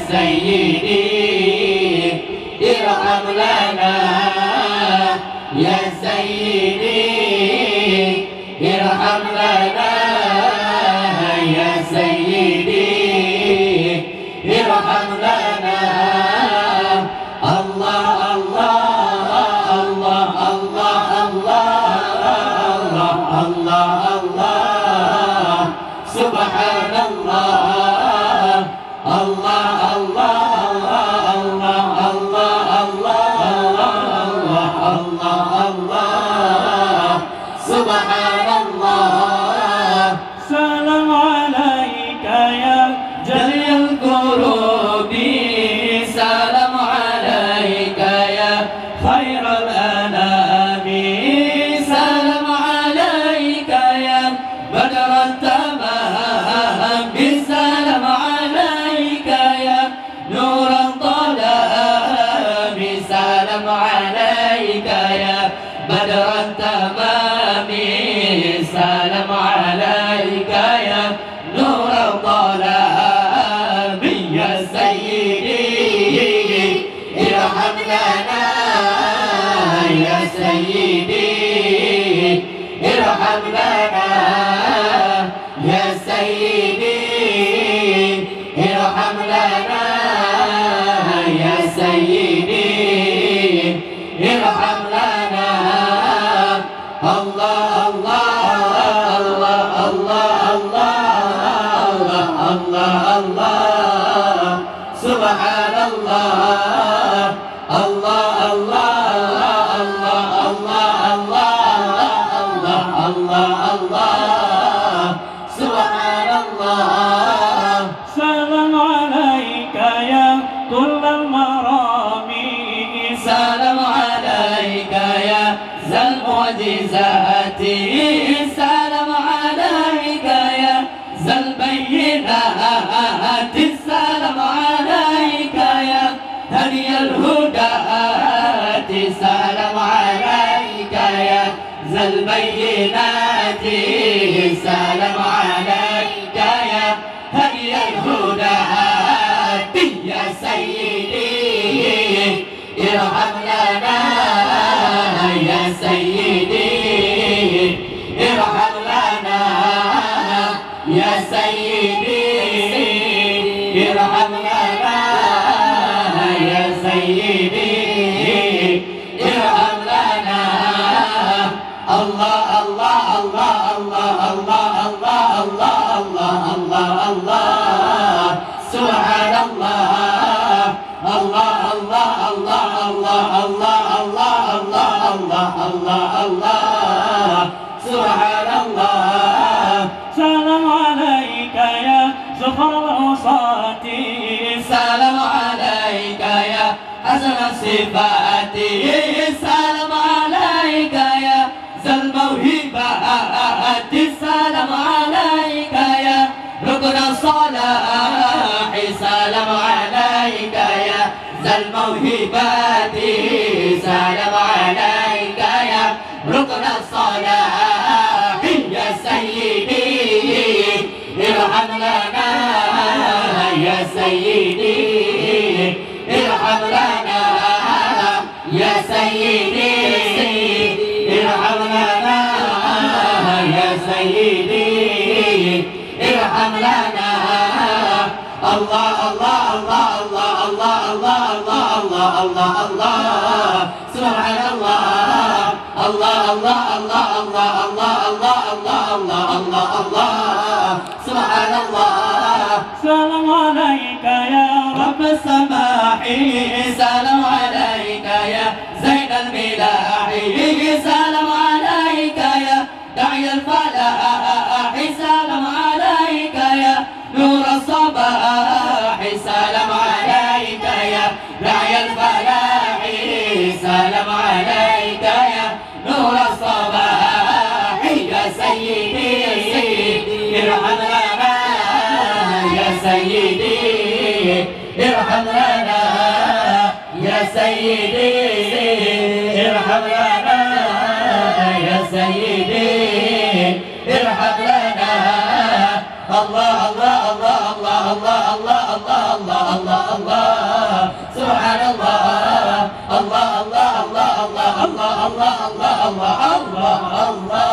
سيدي ارحم لنا يا سيدي ارحم لنا يا سيدي ارحم لنا الله الله الله الله الله الله الله سبحان الله الله الله الله الله الله الله الله سبحان الله سلام عليك يا جلي القلوب سلام عليك يا خير الأنام سلام عليك يا بدر التمام سلام عليك يا نور الظلام سلام عليك يا بدر التمام سلام عليك يا نور الظلام يا سيدي ارحم لنا يا سيدي ارحم لنا يا سيدي ارحم لنا يا سيدي ارحم لنا الله الله الله الله الله الله الله سبحان الله الله الله الله الله الله الله الله سبحان الله سلام عليك يا كل المرامي سلام عليك يا ذا المعجزات سلام عليك يا ذا البينات سلام عليك يا هدي الهداة سلام عليك يا ذا البينات سلام عليك يا هدي الهداة يا سيدي ارحم لنا يا سيدي ارحم لنا يا سيدي ارحم لنا يا سيدي ارحم لنا الله الله الله الله الله الله الله الله الله سبحان الله الله الله الله الله الله الله الله الله الله سبحان الله سلام عليك يا زخر العصاة سلام عليك يا حسن الصفات سلام عليك يا ذا الموهبات سلام عليك يا ركن الصلاح سلام عليك يا ذا الموهبات سلام عليك يا ركن الصلاح يا سيدي ارحم لنا يا سيدي ارحم لنا يا سيدي ارحم لنا يا سيدي ارحم لنا الله الله الله الله الله الله الله الله الله سبحان الله الله الله الله الله الله الله الله الله الله سبحان الله سلام عليك يا رب السماح سلام عليك يا زين الملاح سلام عليك يا داعي الفلاح سلام عليك يا نور الصباح سلام عليك يا داعي الفلاح سلام عليك يا نور الصباح يا سيدي ارحم لنا يا سيدي ارحم لنا يا سيدي ارحم لنا يا سيدي ارحم لنا الله الله الله الله الله الله الله الله الله سبحان الله الله الله الله الله الله الله الله الله الله